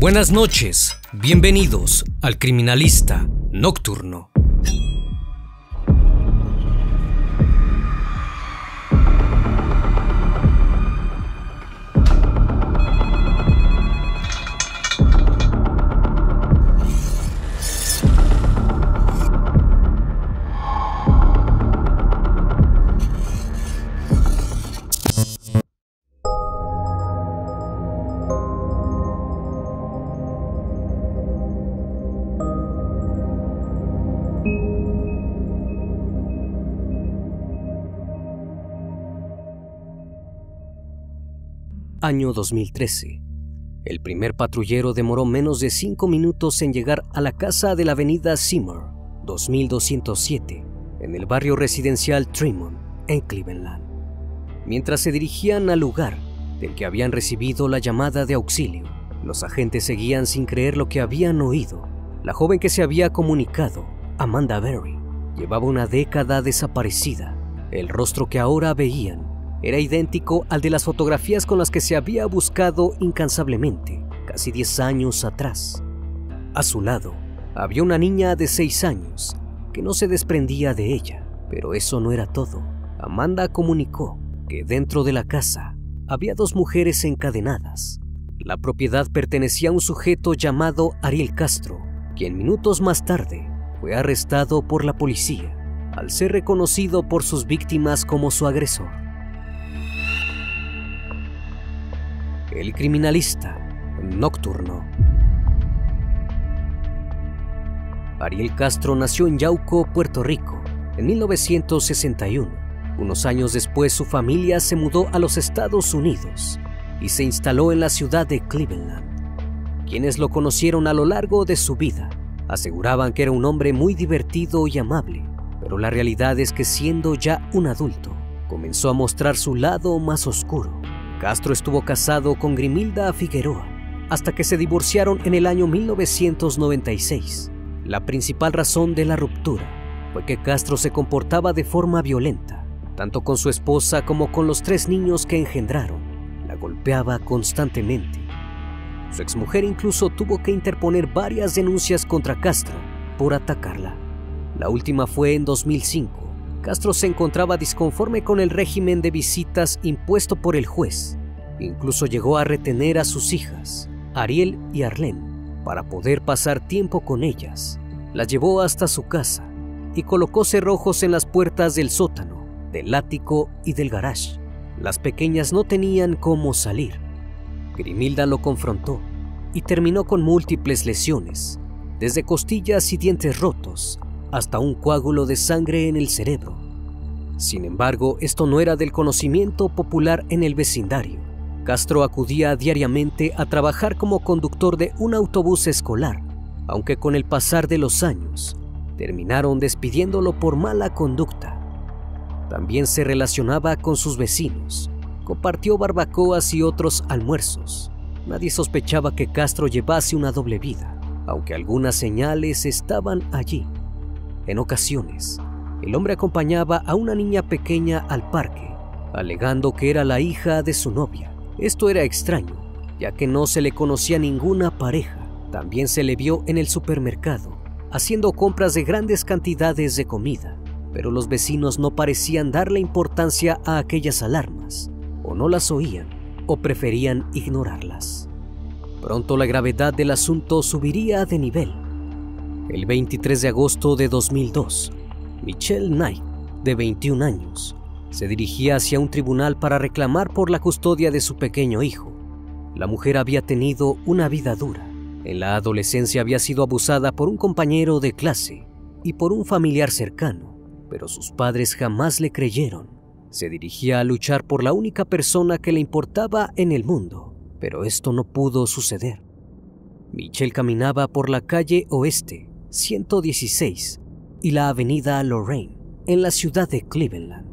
Buenas noches, bienvenidos al Criminalista Nocturno. Año 2013. El primer patrullero demoró menos de 5 minutos en llegar a la casa de la avenida Seymour, 2207, en el barrio residencial Tremont, en Cleveland. Mientras se dirigían al lugar del que habían recibido la llamada de auxilio, los agentes seguían sin creer lo que habían oído. La joven que se había comunicado, Amanda Berry, llevaba una década desaparecida. El rostro que ahora veían era idéntico al de las fotografías con las que se había buscado incansablemente casi 10 años atrás. A su lado había una niña de 6 años que no se desprendía de ella, pero eso no era todo. Amanda comunicó que dentro de la casa había 2 mujeres encadenadas. La propiedad pertenecía a un sujeto llamado Ariel Castro, quien minutos más tarde fue arrestado por la policía al ser reconocido por sus víctimas como su agresor. El Criminalista Nocturno. Ariel Castro nació en Yauco, Puerto Rico, en 1961. Unos años después, su familia se mudó a los Estados Unidos y se instaló en la ciudad de Cleveland. Quienes lo conocieron a lo largo de su vida aseguraban que era un hombre muy divertido y amable, pero la realidad es que siendo ya un adulto, comenzó a mostrar su lado más oscuro. Castro estuvo casado con Grimilda Figueroa hasta que se divorciaron en el año 1996. La principal razón de la ruptura fue que Castro se comportaba de forma violenta, tanto con su esposa como con los 3 niños que engendraron. La golpeaba constantemente. Su exmujer incluso tuvo que interponer varias denuncias contra Castro por atacarla. La última fue en 2005. Castro se encontraba disconforme con el régimen de visitas impuesto por el juez. Incluso llegó a retener a sus hijas, Ariel y Arlene, para poder pasar tiempo con ellas. Las llevó hasta su casa y colocó cerrojos en las puertas del sótano, del ático y del garage. Las pequeñas no tenían cómo salir. Grimilda lo confrontó y terminó con múltiples lesiones, desde costillas y dientes rotos hasta un coágulo de sangre en el cerebro. Sin embargo, esto no era del conocimiento popular en el vecindario. Castro acudía diariamente a trabajar como conductor de un autobús escolar, aunque con el pasar de los años terminaron despidiéndolo por mala conducta. También se relacionaba con sus vecinos, compartió barbacoas y otros almuerzos. Nadie sospechaba que Castro llevase una doble vida, aunque algunas señales estaban allí. En ocasiones, el hombre acompañaba a una niña pequeña al parque, alegando que era la hija de su novia. Esto era extraño, ya que no se le conocía ninguna pareja. También se le vio en el supermercado, haciendo compras de grandes cantidades de comida, pero los vecinos no parecían darle importancia a aquellas alarmas, o no las oían, o preferían ignorarlas. Pronto la gravedad del asunto subiría de nivel. El 23 de agosto de 2002, Michelle Knight, de 21 años, se dirigía hacia un tribunal para reclamar por la custodia de su pequeño hijo. La mujer había tenido una vida dura. En la adolescencia había sido abusada por un compañero de clase y por un familiar cercano, pero sus padres jamás le creyeron. Se dirigía a luchar por la única persona que le importaba en el mundo, pero esto no pudo suceder. Michelle caminaba por la calle Oeste 116 y la avenida Lorraine, en la ciudad de Cleveland.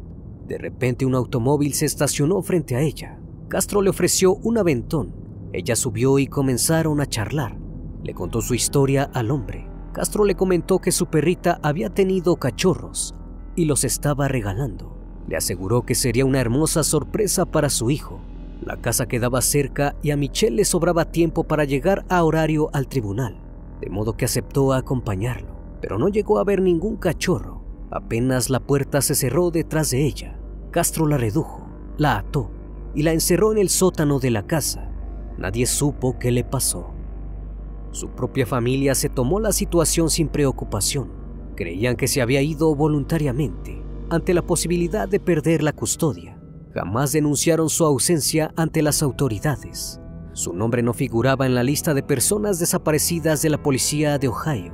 De repente un automóvil se estacionó frente a ella. Castro le ofreció un aventón. Ella subió y comenzaron a charlar. Le contó su historia al hombre. Castro le comentó que su perrita había tenido cachorros y los estaba regalando. Le aseguró que sería una hermosa sorpresa para su hijo. La casa quedaba cerca y a Michelle le sobraba tiempo para llegar a horario al tribunal, de modo que aceptó acompañarlo, pero no llegó a ver ningún cachorro. Apenas la puerta se cerró detrás de ella, Castro la redujo, la ató y la encerró en el sótano de la casa. Nadie supo qué le pasó. Su propia familia se tomó la situación sin preocupación. Creían que se había ido voluntariamente ante la posibilidad de perder la custodia. Jamás denunciaron su ausencia ante las autoridades. Su nombre no figuraba en la lista de personas desaparecidas de la policía de Ohio.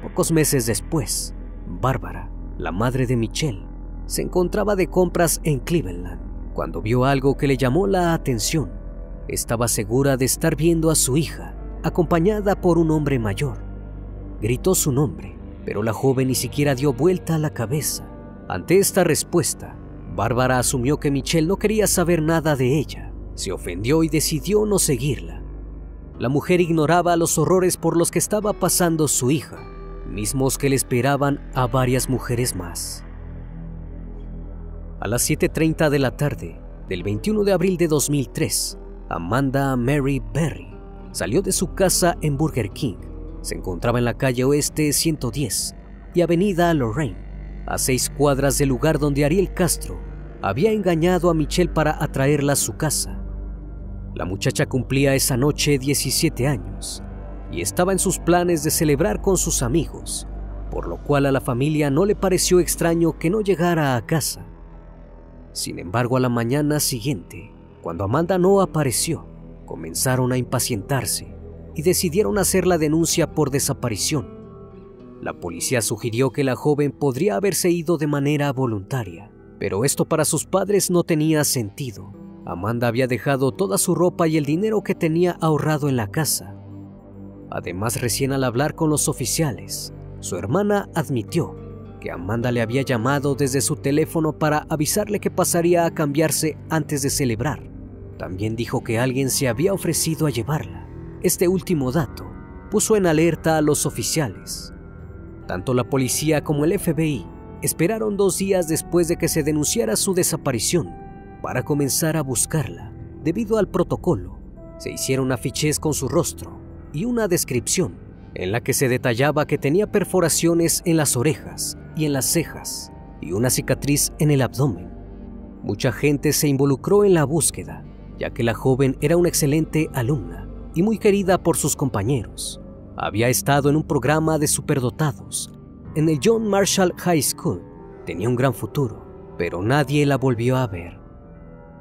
Pocos meses después, Bárbara, la madre de Michelle, se encontraba de compras en Cleveland cuando vio algo que le llamó la atención. Estaba segura de estar viendo a su hija, acompañada por un hombre mayor. Gritó su nombre, pero la joven ni siquiera dio vuelta a la cabeza. Ante esta respuesta, Bárbara asumió que Michelle no quería saber nada de ella. Se ofendió y decidió no seguirla. La mujer ignoraba los horrores por los que estaba pasando su hija, mismos que le esperaban a varias mujeres más. A las 7:30 de la tarde del 21 de abril de 2003, Amanda Mary Berry salió de su casa en Burger King. Se encontraba en la calle Oeste 110 y Avenida Lorraine, a 6 cuadras del lugar donde Ariel Castro había engañado a Michelle para atraerla a su casa. La muchacha cumplía esa noche 17 años y estaba en sus planes de celebrar con sus amigos, por lo cual a la familia no le pareció extraño que no llegara a casa. Sin embargo, a la mañana siguiente, cuando Amanda no apareció, comenzaron a impacientarse y decidieron hacer la denuncia por desaparición. La policía sugirió que la joven podría haberse ido de manera voluntaria, pero esto para sus padres no tenía sentido. Amanda había dejado toda su ropa y el dinero que tenía ahorrado en la casa. Además, recién al hablar con los oficiales, su hermana admitió que Amanda le había llamado desde su teléfono para avisarle que pasaría a cambiarse antes de celebrar. También dijo que alguien se había ofrecido a llevarla. Este último dato puso en alerta a los oficiales. Tanto la policía como el FBI esperaron 2 días después de que se denunciara su desaparición para comenzar a buscarla. Debido al protocolo, se hicieron afiches con su rostro y una descripción en la que se detallaba que tenía perforaciones en las orejas y en las cejas y una cicatriz en el abdomen. Mucha gente se involucró en la búsqueda, ya que la joven era una excelente alumna y muy querida por sus compañeros. Había estado en un programa de superdotados en el John Marshall High School. Tenía un gran futuro, pero nadie la volvió a ver.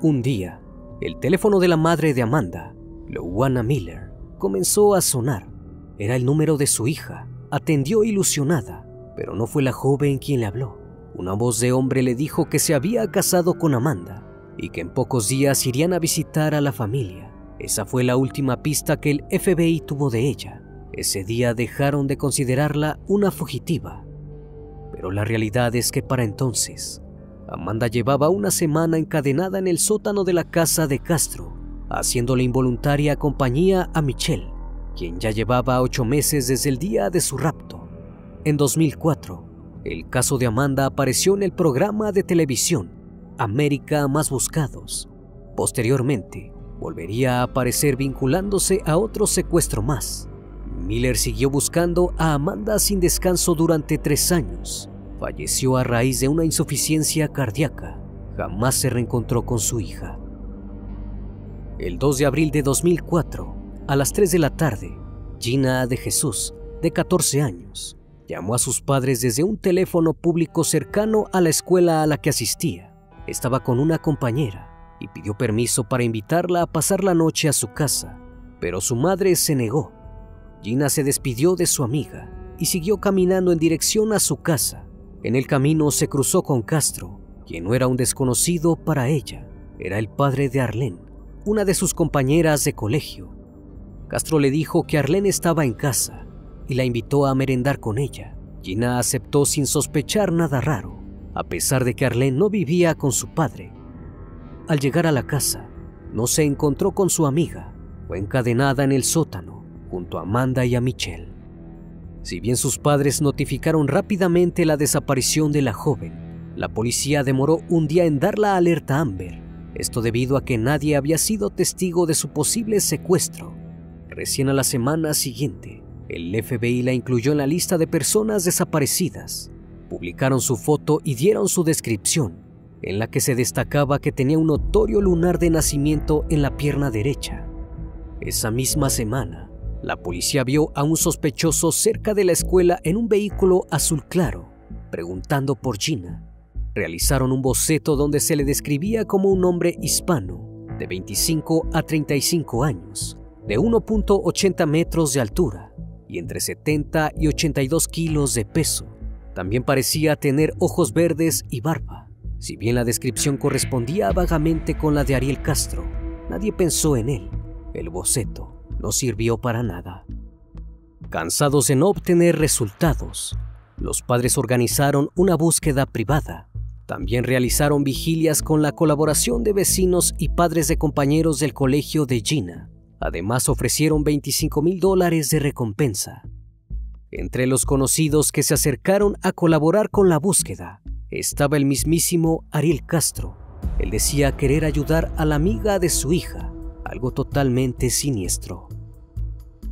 Un día, el teléfono de la madre de Amanda, Louanna Miller, comenzó a sonar. Era el número de su hija. Atendió ilusionada, pero no fue la joven quien le habló. Una voz de hombre le dijo que se había casado con Amanda y que en pocos días irían a visitar a la familia. Esa fue la última pista que el FBI tuvo de ella. Ese día dejaron de considerarla una fugitiva. Pero la realidad es que para entonces, Amanda llevaba una semana encadenada en el sótano de la casa de Castro, haciéndole involuntaria compañía a Michelle, quien ya llevaba 8 meses desde el día de su rapto. En 2004, el caso de Amanda apareció en el programa de televisión América Más Buscados. Posteriormente, volvería a aparecer vinculándose a otro secuestro más. Miller siguió buscando a Amanda sin descanso durante 3 años. Falleció a raíz de una insuficiencia cardíaca. Jamás se reencontró con su hija. El 2 de abril de 2004, a las 3 de la tarde, Gina de Jesús, de 14 años, llamó a sus padres desde un teléfono público cercano a la escuela a la que asistía. Estaba con una compañera y pidió permiso para invitarla a pasar la noche a su casa, pero su madre se negó. Gina se despidió de su amiga y siguió caminando en dirección a su casa. En el camino se cruzó con Castro, quien no era un desconocido para ella. Era el padre de Arlene, una de sus compañeras de colegio. Castro le dijo que Arlene estaba en casa y la invitó a merendar con ella. Gina aceptó sin sospechar nada raro, a pesar de que Arlene no vivía con su padre. Al llegar a la casa, no se encontró con su amiga. Fue encadenada en el sótano, junto a Amanda y a Michelle. Si bien sus padres notificaron rápidamente la desaparición de la joven, la policía demoró un día en dar la alerta Amber Esto debido a que nadie había sido testigo de su posible secuestro. Recién a la semana siguiente, el FBI la incluyó en la lista de personas desaparecidas. Publicaron su foto y dieron su descripción, en la que se destacaba que tenía un notorio lunar de nacimiento en la pierna derecha. Esa misma semana, la policía vio a un sospechoso cerca de la escuela en un vehículo azul claro, preguntando por Gina. Realizaron un boceto donde se le describía como un hombre hispano, de 25 a 35 años, de 1.80 metros de altura y entre 70 y 82 kilos de peso. También parecía tener ojos verdes y barba. Si bien la descripción correspondía vagamente con la de Ariel Castro, nadie pensó en él. El boceto no sirvió para nada. Cansados de no obtener resultados, los padres organizaron una búsqueda privada. También realizaron vigilias con la colaboración de vecinos y padres de compañeros del colegio de Gina. Además, ofrecieron $25,000 de recompensa. Entre los conocidos que se acercaron a colaborar con la búsqueda estaba el mismísimo Ariel Castro. Él decía querer ayudar a la amiga de su hija, algo totalmente siniestro.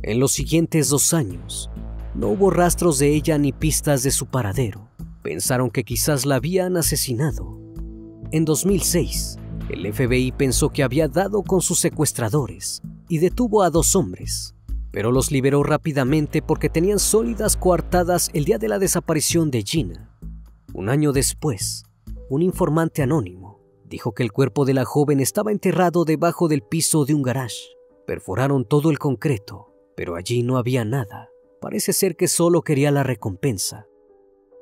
En los siguientes 2 años, no hubo rastros de ella ni pistas de su paradero. Pensaron que quizás la habían asesinado. En 2006, el FBI pensó que había dado con sus secuestradores y detuvo a 2 hombres, pero los liberó rápidamente porque tenían sólidas coartadas el día de la desaparición de Gina. Un año después, un informante anónimo dijo que el cuerpo de la joven estaba enterrado debajo del piso de un garage. Perforaron todo el concreto, pero allí no había nada. Parece ser que solo quería la recompensa.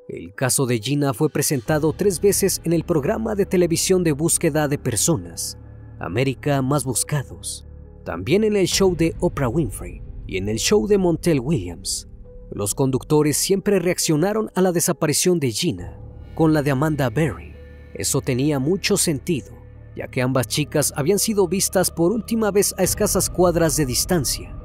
El caso de Gina fue presentado 3 veces en el programa de televisión de búsqueda de personas, América Más Buscados, también en el show de Oprah Winfrey y en el show de Montel Williams. Los conductores siempre reaccionaron a la desaparición de Gina con la de Amanda Berry. Eso tenía mucho sentido, ya que ambas chicas habían sido vistas por última vez a escasas cuadras de distancia.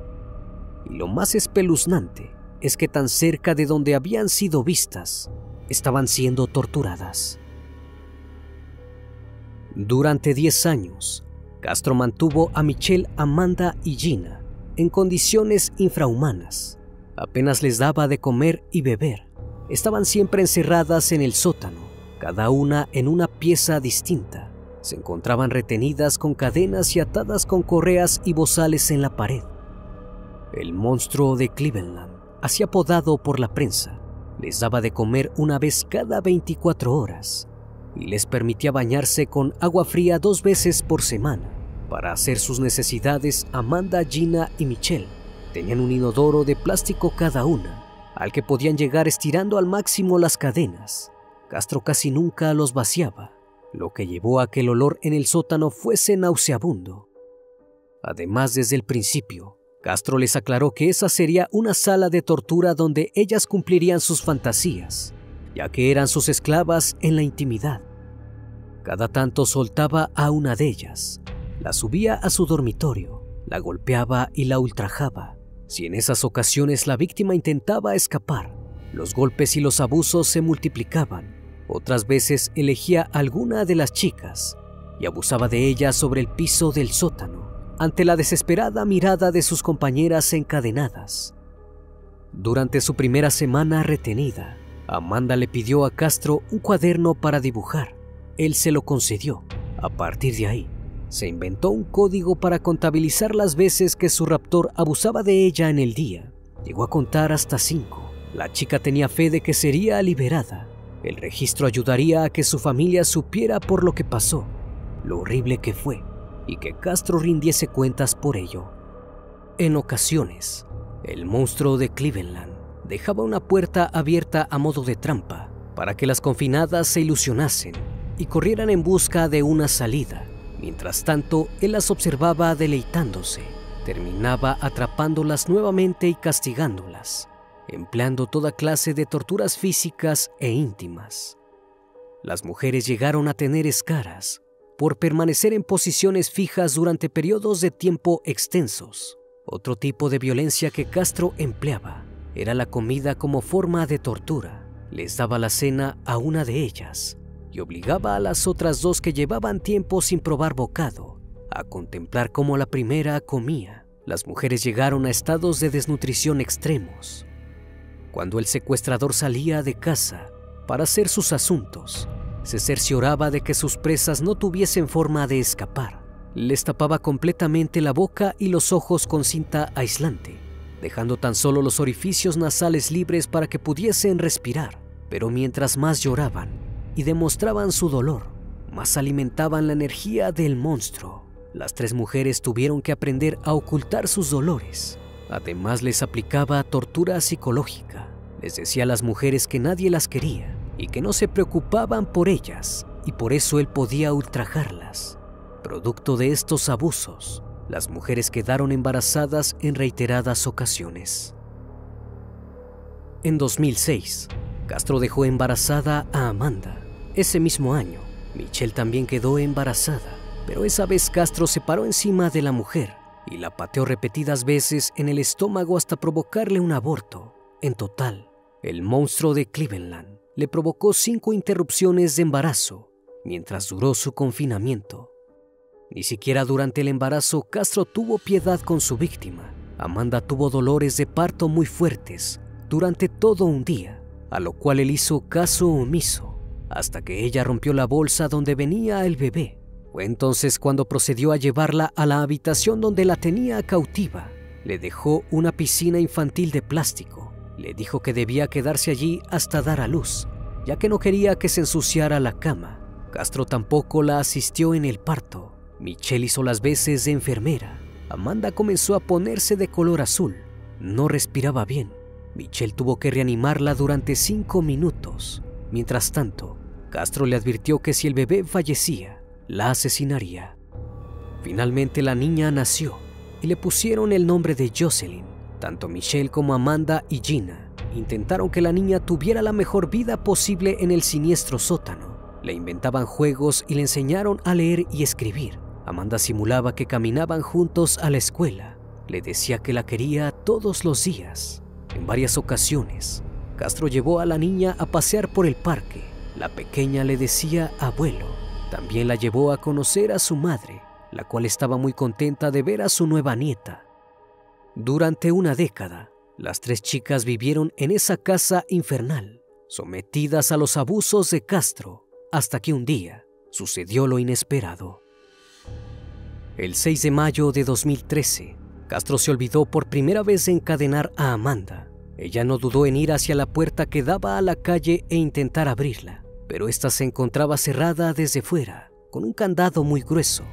Y lo más espeluznante es que tan cerca de donde habían sido vistas, estaban siendo torturadas. Durante 10 años, Castro mantuvo a Michelle, Amanda y Gina en condiciones infrahumanas. Apenas les daba de comer y beber. Estaban siempre encerradas en el sótano, cada una en una pieza distinta. Se encontraban retenidas con cadenas y atadas con correas y bozales en la pared. El monstruo de Cleveland, así apodado por la prensa, les daba de comer una vez cada 24 horas y les permitía bañarse con agua fría 2 veces por semana. Para hacer sus necesidades, Amanda, Gina y Michelle tenían un inodoro de plástico cada una, al que podían llegar estirando al máximo las cadenas. Castro casi nunca los vaciaba, lo que llevó a que el olor en el sótano fuese nauseabundo. Además, desde el principio, Castro les aclaró que esa sería una sala de tortura donde ellas cumplirían sus fantasías, ya que eran sus esclavas en la intimidad. Cada tanto soltaba a una de ellas, la subía a su dormitorio, la golpeaba y la ultrajaba. Si en esas ocasiones la víctima intentaba escapar, los golpes y los abusos se multiplicaban. Otras veces elegía a alguna de las chicas y abusaba de ellas sobre el piso del sótano, ante la desesperada mirada de sus compañeras encadenadas. Durante su primera semana retenida, Amanda le pidió a Castro un cuaderno para dibujar. Él se lo concedió. A partir de ahí, se inventó un código para contabilizar las veces que su raptor abusaba de ella en el día. Llegó a contar hasta 5. La chica tenía fe de que sería liberada. El registro ayudaría a que su familia supiera por lo que pasó, lo horrible que fue, y que Castro rindiese cuentas por ello. En ocasiones, el monstruo de Cleveland dejaba una puerta abierta a modo de trampa para que las confinadas se ilusionasen y corrieran en busca de una salida. Mientras tanto, él las observaba deleitándose. Terminaba atrapándolas nuevamente y castigándolas, empleando toda clase de torturas físicas e íntimas. Las mujeres llegaron a tener escaras por permanecer en posiciones fijas durante periodos de tiempo extensos. Otro tipo de violencia que Castro empleaba era la comida como forma de tortura. Les daba la cena a una de ellas y obligaba a las otras dos que llevaban tiempo sin probar bocado a contemplar cómo la primera comía. Las mujeres llegaron a estados de desnutrición extremos. Cuando el secuestrador salía de casa para hacer sus asuntos, se cercioraba de que sus presas no tuviesen forma de escapar. Les tapaba completamente la boca y los ojos con cinta aislante, dejando tan solo los orificios nasales libres para que pudiesen respirar. Pero mientras más lloraban y demostraban su dolor, más alimentaban la energía del monstruo. Las tres mujeres tuvieron que aprender a ocultar sus dolores. Además, les aplicaba tortura psicológica. Les decía a las mujeres que nadie las quería y que no se preocupaban por ellas, y por eso él podía ultrajarlas. Producto de estos abusos, las mujeres quedaron embarazadas en reiteradas ocasiones. En 2006, Castro dejó embarazada a Amanda. Ese mismo año, Michelle también quedó embarazada, pero esa vez Castro se paró encima de la mujer y la pateó repetidas veces en el estómago hasta provocarle un aborto. En total, el monstruo de Cleveland le provocó 5 interrupciones de embarazo mientras duró su confinamiento. Ni siquiera durante el embarazo Castro tuvo piedad con su víctima. Amanda tuvo dolores de parto muy fuertes durante todo un día, a lo cual él hizo caso omiso hasta que ella rompió la bolsa donde venía el bebé. Fue entonces cuando procedió a llevarla a la habitación donde la tenía cautiva. Le dejó una piscina infantil de plástico. Le dijo que debía quedarse allí hasta dar a luz, ya que no quería que se ensuciara la cama. Castro tampoco la asistió en el parto. Michelle hizo las veces de enfermera. Amanda comenzó a ponerse de color azul. No respiraba bien. Michelle tuvo que reanimarla durante 5 minutos. Mientras tanto, Castro le advirtió que si el bebé fallecía, la asesinaría. Finalmente la niña nació y le pusieron el nombre de Jocelyn. Tanto Michelle como Amanda y Gina intentaron que la niña tuviera la mejor vida posible en el siniestro sótano. Le inventaban juegos y le enseñaron a leer y escribir. Amanda simulaba que caminaban juntos a la escuela. Le decía que la quería todos los días. En varias ocasiones, Castro llevó a la niña a pasear por el parque. La pequeña le decía abuelo. También la llevó a conocer a su madre, la cual estaba muy contenta de ver a su nueva nieta. Durante una década, las 3 chicas vivieron en esa casa infernal, sometidas a los abusos de Castro, hasta que un día sucedió lo inesperado. El 6 de mayo de 2013, Castro se olvidó por primera vez de encadenar a Amanda. Ella no dudó en ir hacia la puerta que daba a la calle e intentar abrirla, pero esta se encontraba cerrada desde fuera, con un candado muy grueso.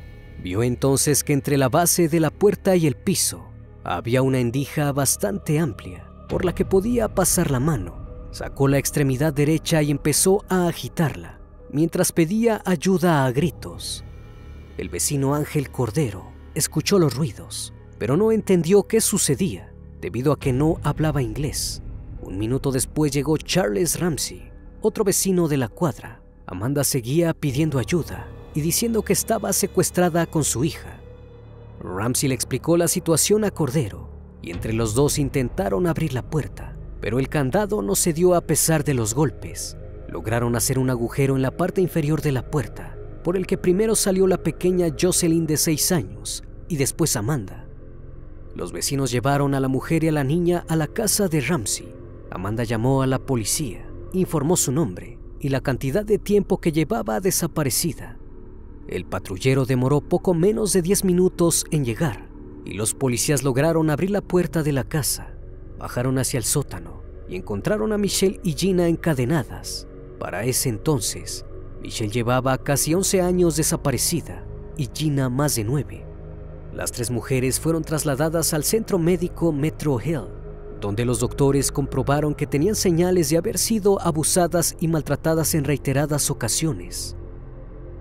Vio entonces que entre la base de la puerta y el piso había una endija bastante amplia, por la que podía pasar la mano. Sacó la extremidad derecha y empezó a agitarla, mientras pedía ayuda a gritos. El vecino Ángel Cordero escuchó los ruidos, pero no entendió qué sucedía, debido a que no hablaba inglés. Un minuto después llegó Charles Ramsey, otro vecino de la cuadra. Amanda seguía pidiendo ayuda y diciendo que estaba secuestrada con su hija. Ramsey le explicó la situación a Cordero y entre los dos intentaron abrir la puerta, pero el candado no cedió a pesar de los golpes. Lograron hacer un agujero en la parte inferior de la puerta, por el que primero salió la pequeña Jocelyn de 6 años y después Amanda. Los vecinos llevaron a la mujer y a la niña a la casa de Ramsey. Amanda llamó a la policía, informó su nombre y la cantidad de tiempo que llevaba desaparecida. El patrullero demoró poco menos de 10 minutos en llegar y los policías lograron abrir la puerta de la casa. Bajaron hacia el sótano y encontraron a Michelle y Gina encadenadas. Para ese entonces, Michelle llevaba casi 11 años desaparecida y Gina más de 9. Las 3 mujeres fueron trasladadas al centro médico Metro Hill, donde los doctores comprobaron que tenían señales de haber sido abusadas y maltratadas en reiteradas ocasiones.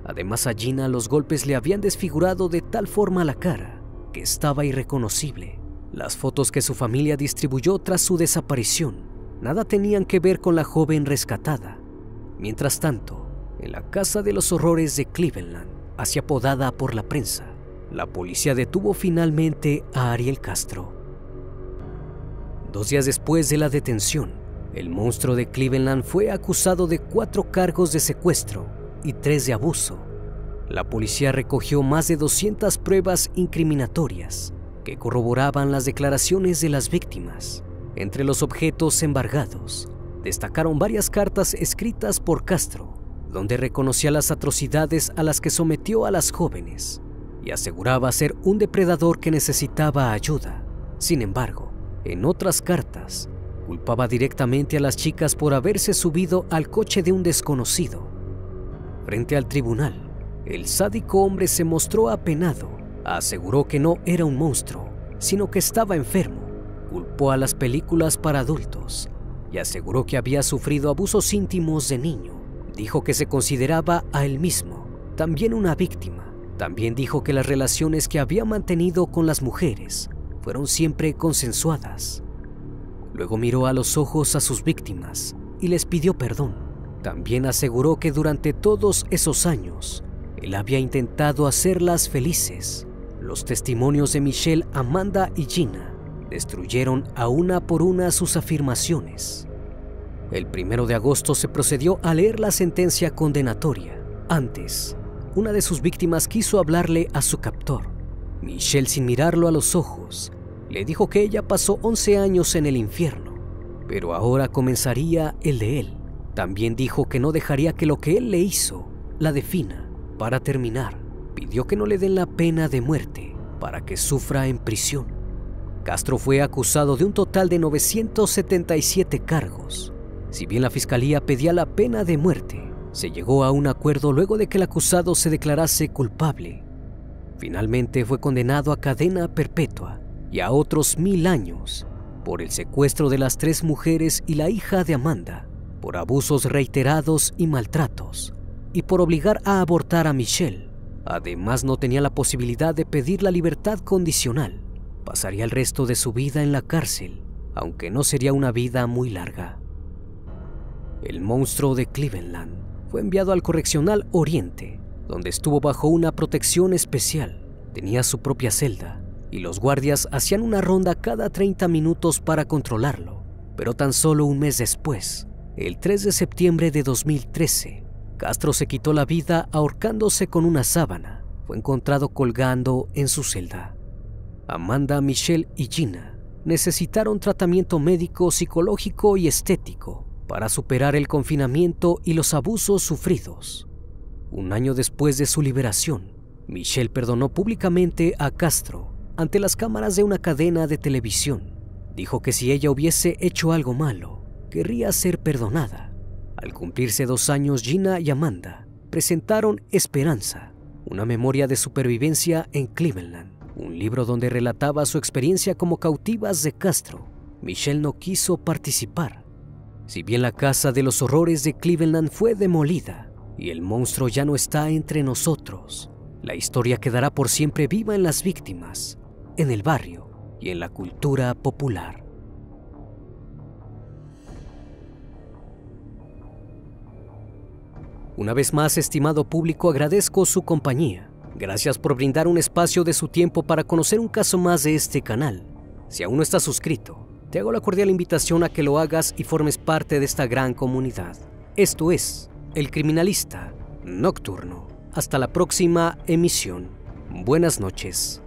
Además, a Gina los golpes le habían desfigurado de tal forma la cara que estaba irreconocible. Las fotos que su familia distribuyó tras su desaparición nada tenían que ver con la joven rescatada. Mientras tanto, en la casa de los horrores de Cleveland, así apodada por la prensa, la policía detuvo finalmente a Ariel Castro. 2 días después de la detención, el monstruo de Cleveland fue acusado de 4 cargos de secuestro y 3 de abuso. La policía recogió más de 200 pruebas incriminatorias que corroboraban las declaraciones de las víctimas. Entre los objetos embargados, destacaron varias cartas escritas por Castro, donde reconocía las atrocidades a las que sometió a las jóvenes y aseguraba ser un depredador que necesitaba ayuda. Sin embargo, en otras cartas, culpaba directamente a las chicas por haberse subido al coche de un desconocido. Frente al tribunal, el sádico hombre se mostró apenado. Aseguró que no era un monstruo, sino que estaba enfermo. Culpó a las películas para adultos y aseguró que había sufrido abusos íntimos de niño. Dijo que se consideraba a él mismo también una víctima. También dijo que las relaciones que había mantenido con las mujeres fueron siempre consensuadas. Luego miró a los ojos a sus víctimas y les pidió perdón. También aseguró que durante todos esos años, él había intentado hacerlas felices. Los testimonios de Michelle, Amanda y Gina destruyeron a una por una sus afirmaciones. El 1 de agosto se procedió a leer la sentencia condenatoria. Antes, una de sus víctimas quiso hablarle a su captor. Michelle, sin mirarlo a los ojos, le dijo que ella pasó 11 años en el infierno, pero ahora comenzaría el de él. También dijo que no dejaría que lo que él le hizo la defina. Para terminar, pidió que no le den la pena de muerte para que sufra en prisión. Castro fue acusado de un total de 977 cargos. Si bien la fiscalía pedía la pena de muerte, se llegó a un acuerdo luego de que el acusado se declarase culpable. Finalmente fue condenado a cadena perpetua y a otros 1000 años por el secuestro de las 3 mujeres y la hija de Amanda, por abusos reiterados y maltratos, y por obligar a abortar a Michelle. Además, no tenía la posibilidad de pedir la libertad condicional. Pasaría el resto de su vida en la cárcel, aunque no sería una vida muy larga. El monstruo de Cleveland fue enviado al Correccional Oriente, donde estuvo bajo una protección especial. Tenía su propia celda, y los guardias hacían una ronda cada 30 minutos para controlarlo. Pero tan solo un mes después, el 3 de septiembre de 2013, Castro se quitó la vida ahorcándose con una sábana. Fue encontrado colgando en su celda. Amanda, Michelle y Gina necesitaron tratamiento médico, psicológico y estético para superar el confinamiento y los abusos sufridos. Un año después de su liberación, Michelle perdonó públicamente a Castro ante las cámaras de una cadena de televisión. Dijo que si ella hubiese hecho algo malo, querría ser perdonada. Al cumplirse 2 años, Gina y Amanda presentaron Esperanza, una memoria de supervivencia en Cleveland, un libro donde relataba su experiencia como cautivas de Castro. Michelle no quiso participar. Si bien la casa de los horrores de Cleveland fue demolida y el monstruo ya no está entre nosotros, la historia quedará por siempre viva en las víctimas, en el barrio y en la cultura popular. Una vez más, estimado público, agradezco su compañía. Gracias por brindar un espacio de su tiempo para conocer un caso más de este canal. Si aún no estás suscrito, te hago la cordial invitación a que lo hagas y formes parte de esta gran comunidad. Esto es El Criminalista Nocturno. Hasta la próxima emisión. Buenas noches.